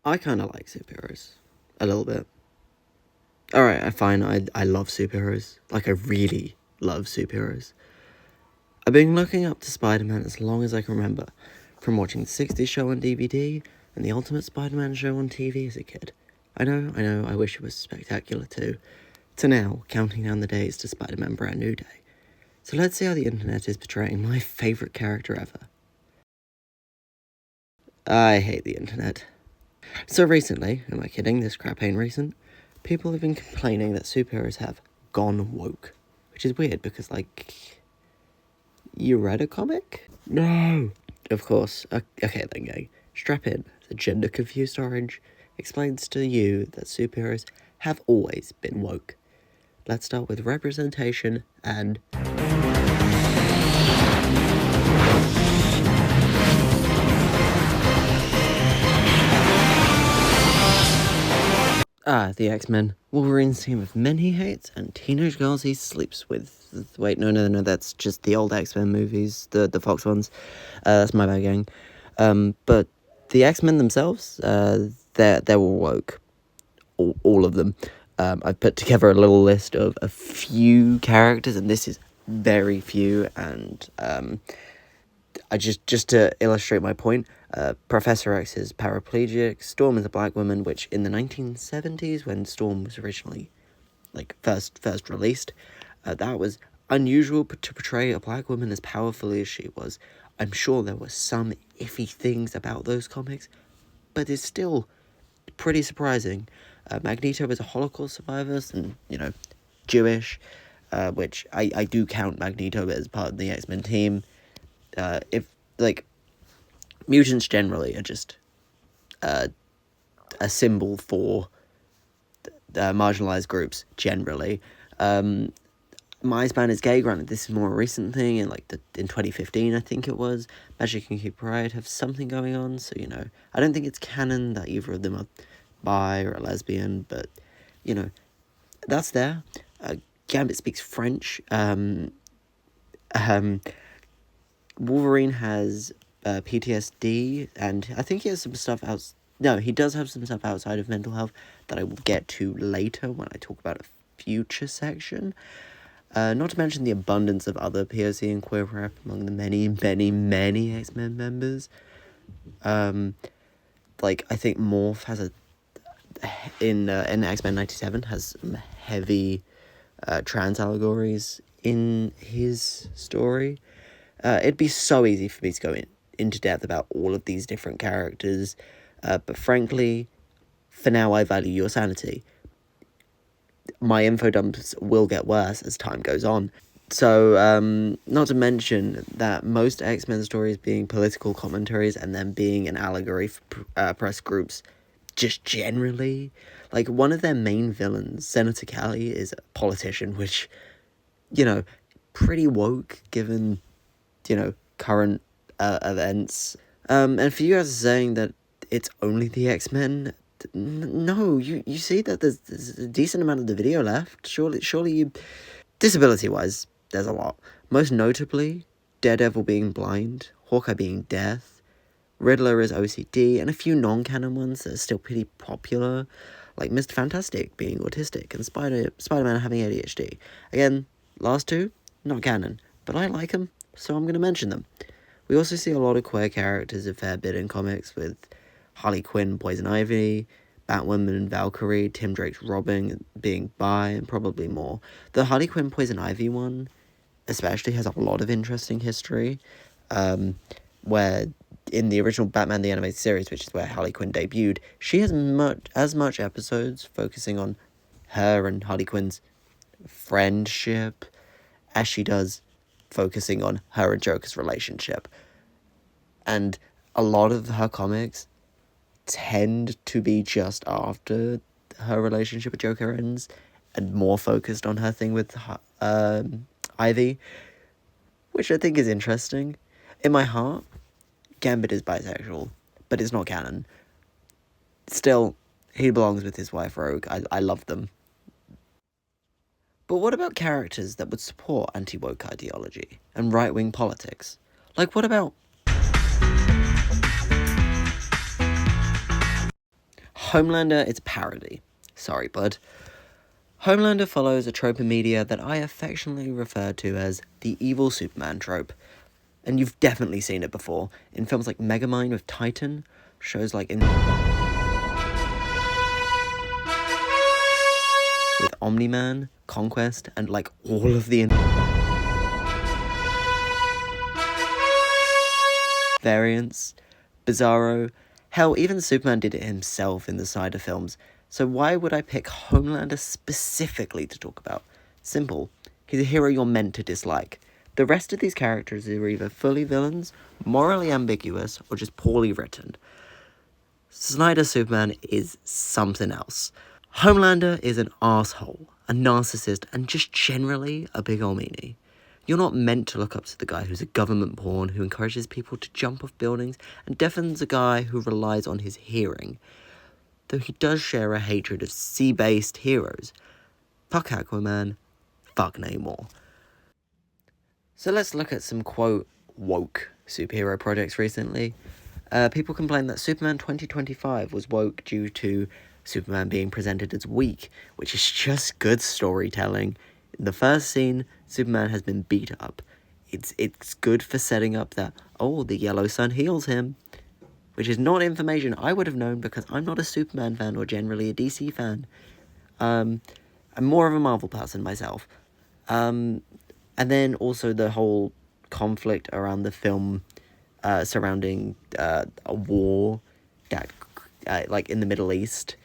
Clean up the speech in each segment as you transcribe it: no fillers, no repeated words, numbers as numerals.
I kind of like superheroes. A little bit. Alright, fine, I love superheroes. Like, I really love superheroes. I've been looking up to Spider-Man as long as I can remember, from watching the 60s show on DVD and the Ultimate Spider-Man show on TV as a kid. I know, I wish it was spectacular too. To now, counting down the days to Spider-Man Brand New Day. So let's see how the internet is portraying my favourite character ever. I hate the internet. So recently, am I kidding, this crap ain't recent, people have been complaining that superheroes have gone woke. Which is weird because, like, you read a comic? No! Of course. Okay then, gang. Strap in. The gender-confused orange explains to you that superheroes have always been woke. Let's start with representation and... the X-Men. Wolverine's team of men he hates and teenage girls he sleeps with. Wait, no, that's just the old X-Men movies, the Fox ones. That's my bad, gang. But the X-Men themselves, they're all woke. All of them. I've put together a little list of a few characters, and this is very few, and I just to illustrate my point, Professor X is paraplegic, Storm is a black woman, which in the 1970s, when Storm was originally, like, first released, that was unusual to portray a black woman as powerfully as she was. I'm sure there were some iffy things about those comics, but it's still pretty surprising. Magneto is a Holocaust survivor and, Jewish, which I do count Magneto as part of the X-Men team. If, like, mutants generally are just a symbol for marginalized groups, generally. Mice-Man is gay, granted this is more a recent thing, in 2015, I think it was. Magic and Cute Pride have something going on, so, I don't think it's canon that either of them are bi or a lesbian, but, that's there. Gambit speaks French. Wolverine has PTSD, and I think he has some stuff else. No, he does have some stuff outside of mental health that I will get to later when I talk about a future section. Not to mention the abundance of other POC and queer rap among the many, many, many X-Men members. I think Morph has in X-Men 97 has some heavy trans allegories in his story. It'd be so easy for me to go into depth about all of these different characters, but frankly, for now I value your sanity. My info dumps will get worse as time goes on. So, not to mention that most X-Men stories being political commentaries and then being an allegory for press groups just generally. Like, one of their main villains, Senator Kelly, is a politician, which, pretty woke given, current events. And for you guys saying that it's only the X-Men, no, you see that there's a decent amount of the video left. Surely you... Disability-wise, there's a lot. Most notably, Daredevil being blind, Hawkeye being deaf, Riddler is OCD, and a few non-canon ones that are still pretty popular, like Mr. Fantastic being autistic, and Spider-Man having ADHD. Again, last two, not canon, but I like them, so I'm going to mention them. We also see a lot of queer characters a fair bit in comics, with Harley Quinn, Poison Ivy, Batwoman, Valkyrie, Tim Drake's Robin being bi, and probably more. The Harley Quinn, Poison Ivy one especially has a lot of interesting history, where in the original Batman the Animated Series, which is where Harley Quinn debuted, she has as much episodes focusing on her and Harley Quinn's friendship as she does focusing on her and Joker's relationship. And a lot of her comics tend to be just after her relationship with Joker ends and more focused on her thing with Ivy, which I think is interesting. In my heart, Gambit is bisexual, but it's not canon. Still, he belongs with his wife Rogue. I love them. But what about characters that would support anti-woke ideology and right-wing politics? Like, what about... Homelander, it's parody. Sorry, bud. Homelander follows a trope in media that I affectionately refer to as the evil Superman trope. And you've definitely seen it before. In films like Megamind with Titan, shows like with Omni-Man, Conquest, and like all of the variants, Bizarro. Hell, even Superman did it himself in the Snyder films. So why would I pick Homelander specifically to talk about? Simple. He's a hero you're meant to dislike. The rest of these characters are either fully villains, morally ambiguous, or just poorly written. Snyder's Superman is something else. Homelander is an asshole, a narcissist, and just generally a big ol' meanie. You're not meant to look up to the guy who's a government pawn, who encourages people to jump off buildings, and deafens a guy who relies on his hearing. Though he does share a hatred of sea-based heroes. Fuck Aquaman, fuck Namor. So let's look at some, quote, woke superhero projects recently. People complained that Superman 2025 was woke due to Superman being presented as weak, which is just good storytelling. In the first scene, Superman has been beat up. It's good for setting up that, oh, the yellow sun heals him, which is not information I would have known because I'm not a Superman fan or generally a DC fan. I'm more of a Marvel person myself. And then also the whole conflict around the film surrounding a war that, like in the Middle East,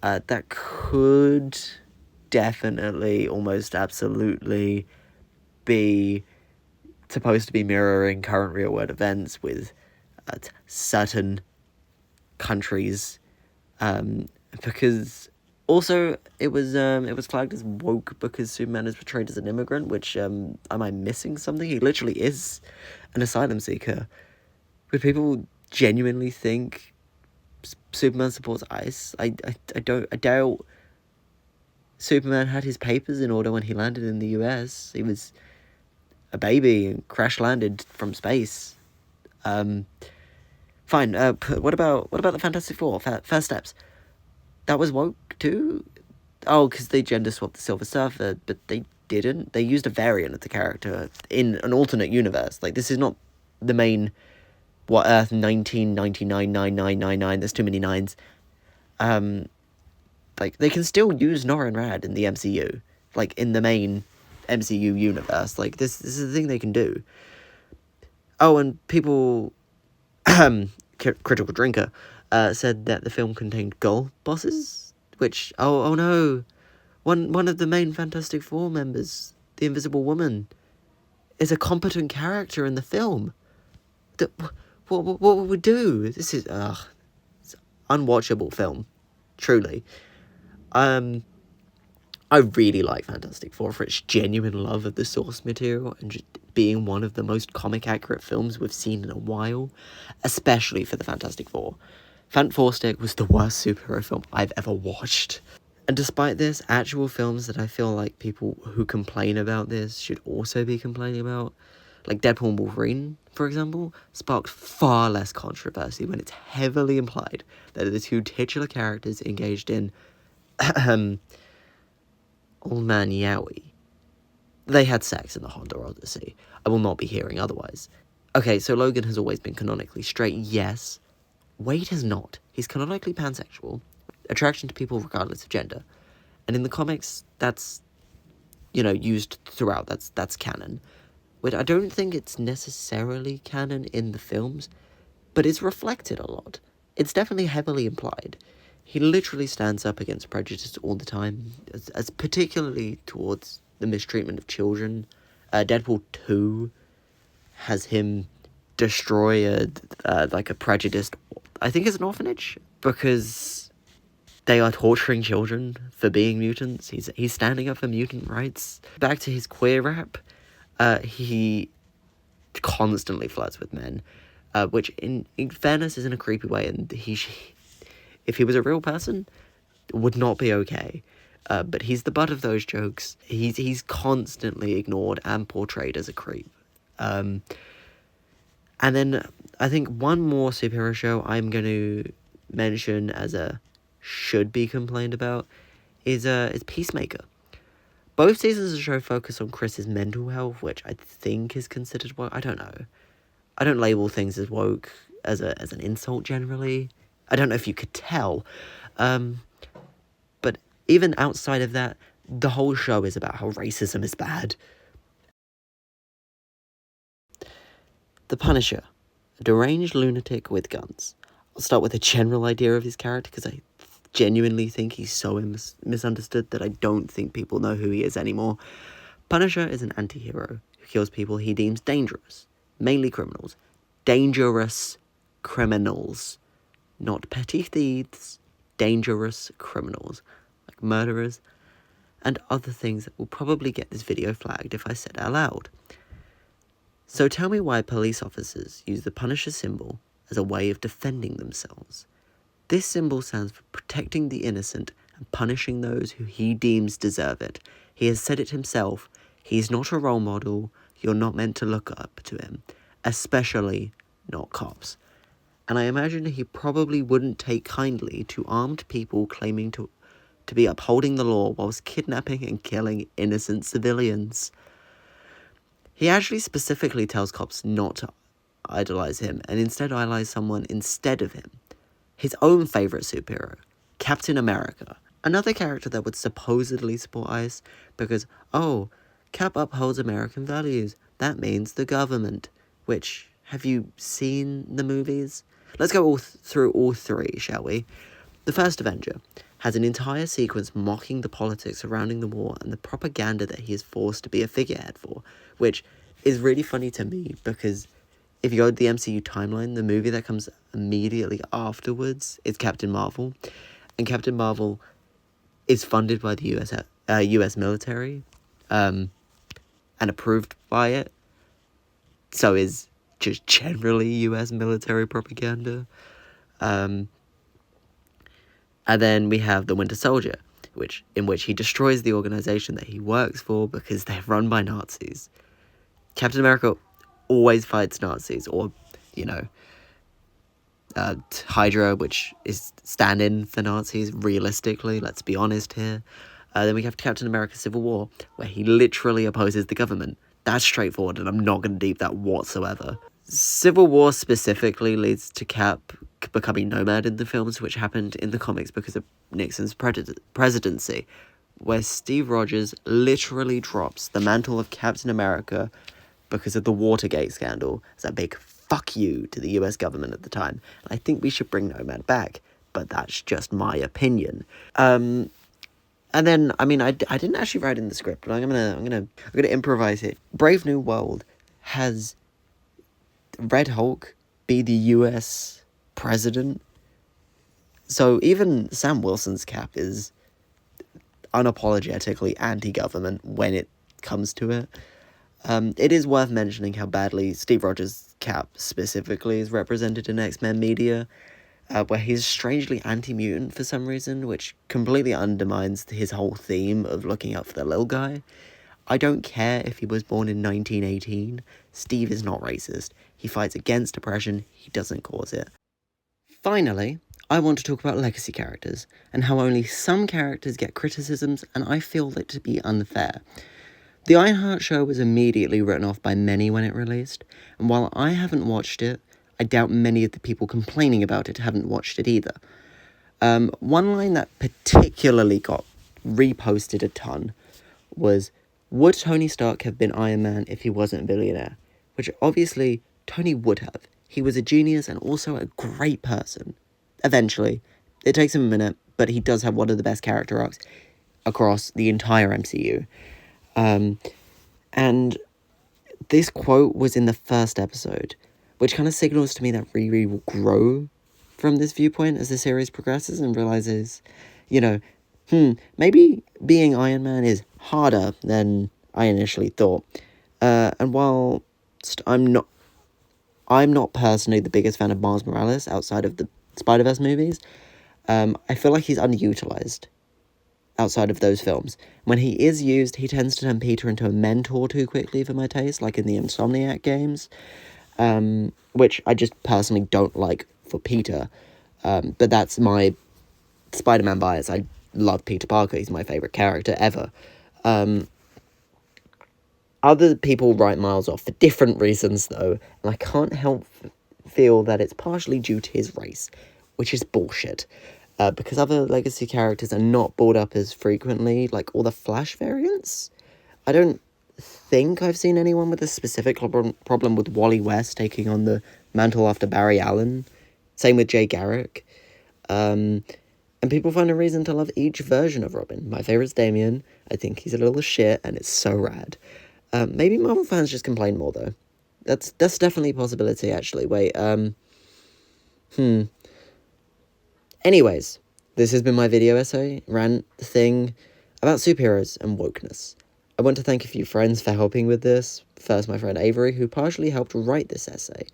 that could definitely, almost absolutely be supposed to be mirroring current real world events with certain countries, because also it was flagged as woke because Superman is portrayed as an immigrant, which am I missing something? He literally is an asylum seeker. Would people genuinely think Superman supports ICE? I doubt Superman had his papers in order when he landed in the US. He was a baby and crash landed from space. Fine. What about the Fantastic Four? First Steps. That was woke too. Oh, because they gender swapped the Silver Surfer, but they didn't. They used a variant of the character in an alternate universe. Like, this is not the main Earth 19999999. There's too many nines. Like, they can still use Nora and Rad in the MCU, like in the main MCU universe. Like, this is the thing they can do. Oh, and people, Critical Drinker, said that the film contained girl bosses, which, oh no, one of the main Fantastic Four members, the Invisible Woman, is a competent character in the film. What would we do? This is, it's an unwatchable film, truly. I really like Fantastic Four for its genuine love of the source material and just being one of the most comic accurate films we've seen in a while, especially for the Fantastic Four. Fant Four Stick was the worst superhero film I've ever watched. And despite this, actual films that I feel like people who complain about this should also be complaining about, like Deadpool and Wolverine, for example, sparked far less controversy when it's heavily implied that the two titular characters engaged in Old Man Yowie. They had sex in the Honda Odyssey. I will not be hearing otherwise. Okay, so Logan has always been canonically straight, yes. Wade has not. He's canonically pansexual, attraction to people regardless of gender. And in the comics, that's, used throughout. That's canon. But I don't think it's necessarily canon in the films, but it's reflected a lot. It's definitely heavily implied. He literally stands up against prejudice all the time, as particularly towards the mistreatment of children. Deadpool 2 has him destroy a prejudiced, I think it's an orphanage, because they are torturing children for being mutants. He's standing up for mutant rights. Back to his queer rap, he constantly flirts with men, which in fairness is in a creepy way, and if he was a real person, would not be okay. But he's the butt of those jokes. He's constantly ignored and portrayed as a creep. And then I think one more superhero show I'm going to mention as a should be complained about is Peacemaker. Both seasons of the show focus on Chris's mental health, which I think is considered woke. I don't know. I don't label things as woke as an insult generally. I don't know if you could tell. But even outside of that, the whole show is about how racism is bad. The Punisher, a deranged lunatic with guns. I'll start with a general idea of his character because I genuinely think he's so misunderstood that I don't think people know who he is anymore. Punisher is an anti-hero who kills people he deems dangerous, mainly criminals. Dangerous criminals, not petty thieves, dangerous criminals, like murderers and other things that will probably get this video flagged if I said it out loud. So tell me why police officers use the Punisher symbol as a way of defending themselves. This symbol stands for protecting the innocent and punishing those who he deems deserve it. He has said it himself. He's not a role model. You're not meant to look up to him, especially not cops. And I imagine he probably wouldn't take kindly to armed people claiming to be upholding the law whilst kidnapping and killing innocent civilians. He actually specifically tells cops not to idolize him and instead idolize someone instead of him. His own favourite superhero, Captain America. Another character that would supposedly support ICE because, oh, Cap upholds American values. That means the government. Which, have you seen the movies? Let's go through all three, shall we? The first Avenger has an entire sequence mocking the politics surrounding the war and the propaganda that he is forced to be a figurehead for, which is really funny to me because if you go to the MCU timeline, the movie that comes immediately afterwards is Captain Marvel, and Captain Marvel is funded by the US military, and approved by it, so is just generally US military propaganda. And then we have the Winter Soldier, in which he destroys the organization that he works for because they're run by Nazis. Captain America always fights Nazis, or, Hydra, which is stand-in for Nazis, realistically, let's be honest here. Then we have Captain America Civil War, where he literally opposes the government. That's straightforward, and I'm not going to deep that whatsoever. Civil War specifically leads to Cap becoming Nomad in the films, which happened in the comics because of Nixon's presidency, where Steve Rogers literally drops the mantle of Captain America because of the Watergate scandal. It's a big fuck you to the US government at the time. I think we should bring Nomad back, but that's just my opinion. And then, I didn't actually write in the script, but I'm gonna improvise it. Brave New World has Red Hulk be the US president. So even Sam Wilson's Cap is unapologetically anti-government when it comes to it. It is worth mentioning how badly Steve Rogers' Cap specifically is represented in X-Men media, where he's strangely anti-mutant for some reason, which completely undermines his whole theme of looking out for the little guy. I don't care if he was born in 1918. Steve is not racist. He fights against oppression. He doesn't cause it. Finally, I want to talk about legacy characters, and how only some characters get criticisms, and I feel that to be unfair. The Ironheart show was immediately written off by many when it released, and while I haven't watched it, I doubt many of the people complaining about it haven't watched it either. One line that particularly got reposted a ton was, would Tony Stark have been Iron Man if he wasn't a billionaire? Which obviously Tony would have. He was a genius and also a great person. Eventually. It takes him a minute, but he does have one of the best character arcs across the entire MCU. And this quote was in the first episode, which kind of signals to me that Riri will grow from this viewpoint as the series progresses and realizes, maybe being Iron Man is harder than I initially thought. And while I'm not personally the biggest fan of Miles Morales outside of the Spider-Verse movies, I feel like he's underutilized outside of those films. When he is used, he tends to turn Peter into a mentor too quickly for my taste, like in the Insomniac games, which I just personally don't like for Peter. But that's my Spider-Man bias. I love Peter Parker. He's my favourite character ever. Other people write Miles off for different reasons, though, and I can't help feel that it's partially due to his race, which is bullshit. Because other legacy characters are not brought up as frequently, like all the Flash variants. I don't think I've seen anyone with a specific problem with Wally West taking on the mantle after Barry Allen. Same with Jay Garrick. And people find a reason to love each version of Robin. My favourite's Damian. I think he's a little shit, and it's so rad. Maybe Marvel fans just complain more, though. That's definitely a possibility, actually. Wait, Anyways, this has been my video essay, rant, thing, about superheroes and wokeness. I want to thank a few friends for helping with this. First, my friend Avery, who partially helped write this essay.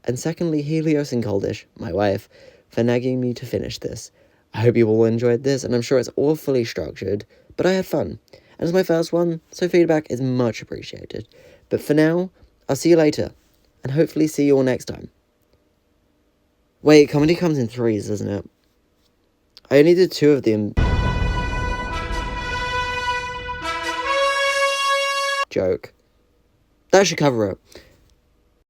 And secondly, Helios and Goldish, my wife, for nagging me to finish this. I hope you all enjoyed this, and I'm sure it's all fully structured, but I had fun. And it's my first one, so feedback is much appreciated. But for now, I'll see you later, and hopefully see you all next time. Wait, comedy comes in threes, doesn't it? I only did 2 of them. Joke. That should cover it.